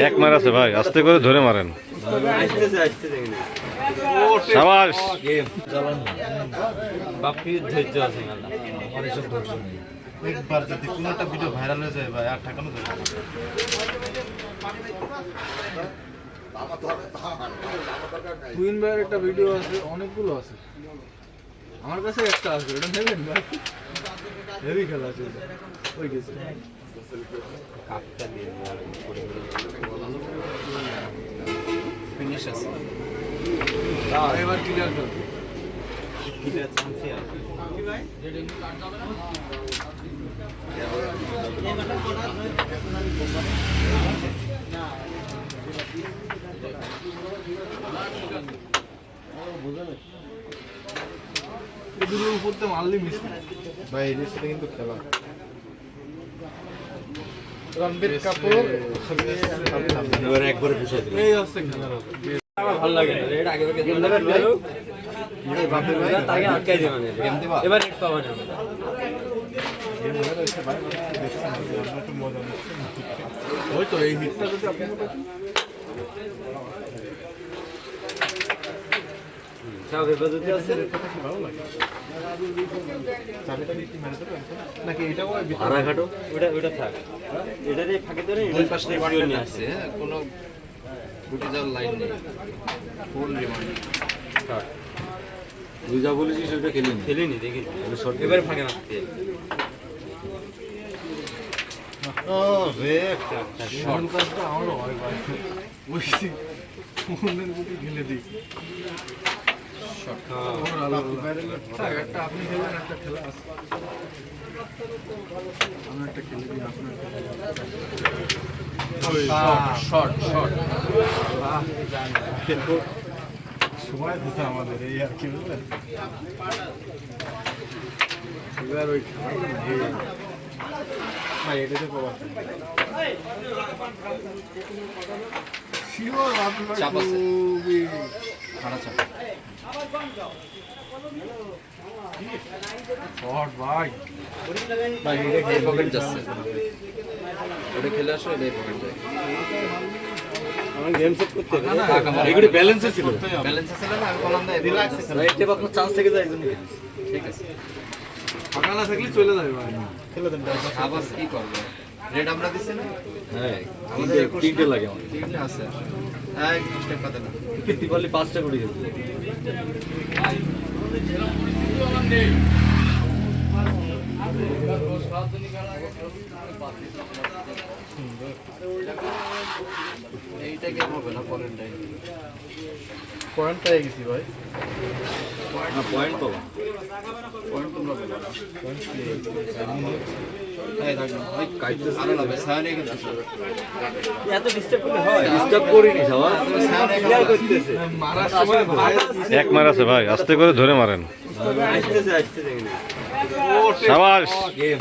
এক মার আছে ভাই, আস্তে করে ধরে মারেন। সাবাস। একবার যদি কোনো একটা ভিডিও ভাইরাল হয়ে যায় ভাই আর ঠাকানো যাবে না। টুইন ভাইয়ের একটা ভিডিও আছে, অনেকগুলো আছে, আমার কাছে একটা আছে, ওটা নেবেন ভাই? হেভি খেলা আছে ওই গেছে। ফিনিশ আছে এবার ক্লিয়ার করব। এগুলোর উপরতে মারলি মিস ভাই, এর সাথে কিন্তু খেলা রণবীর কাপুর এবার একবারে পুষাই দিল। এই হচ্ছে খেলা। আমার ভালো লাগে না এটা আগে থেকে গেম দেবে ভালো এটা বাপে ভাই তাকে আটকাই দিবা না গেম দিবা এবার এক পাওয়া না গেম হয়ে গেছে ভাই, দেখছেন একটু মজা নিচ্ছে। ওই তো এই হিটটা যদি আপনি সব হেফাজতে আছে ভালো লাগে। চাবিটা দিতে মেরে দেবে নাকি এটাও আড়া ঘাটো ওটা থাক এটারে ফাঁকে ধরে দুই পাশে রিমান্ডার নিয়ে আসছে, কোনো গুটি যাওয়ার লাইন নেই, ফুল রিমান্ড। তুই যা বলেছিস ওটা খেলিনি দেখি এবারে ফাঁকে মারতে ও রে শর্ট কাটটা আমারও হয় ভাই, ওই ফোনের গুটি খেলে দিই। একটা আপনি খেলেন, একটা খেলা আছে, আমি একটা খেলে দিই, আপনার শর্ট শর্ট সময় দিতে আমাদের এই আর কি বুঝলেন। এবার ওই ভাই এটাতে পাওয়া শিওর আপনার চাপ আছে। খুবই খাড়া চাপ। শর্ট ভাই। ভাই এটা খেয়ে পকেট যাচ্ছে, ওটা খেলে আসো, এটাই পকেট যায়। আমার গেম সেট করতে হবে এগুলো ব্যালেন্সে ছিল, ব্যালেন্সে ছিল না, আমি বললাম না রিল্যাক্স ছিল। রাইটে আপনার চান্স থেকে যায় একজন ঠিক আছে, ফাঁকা না থাকলে চলে যাবে ভাই। খেলে দেন। আবার কি করবে, রেড আমরা দিছি না? হ্যাঁ আমাদের তিনটে লাগে আমার তিনটে আছে, এক স্টেপ পাতে না। ফিফটি বললে 5টা করে খেলতে এইটা গেম হবে না, পরেরটাই পয়েন্ট পেয়ে গেছি ভাই। পয়েন্ট পাবো পয়েন্ট তোমরা পেলো না, এই দেখো ওই কাইতে আরে না সায়নে কিন্তু এত ডিস্টার্ব করলে হয় ডিস্টার্ব করিনি সবাই ক্লিয়ার করতেছে মারার সময় ভাই এক মার আছে ভাই, আস্তে করে ধরে মারেন। আসতেছে দেখুন সাবাস। গেম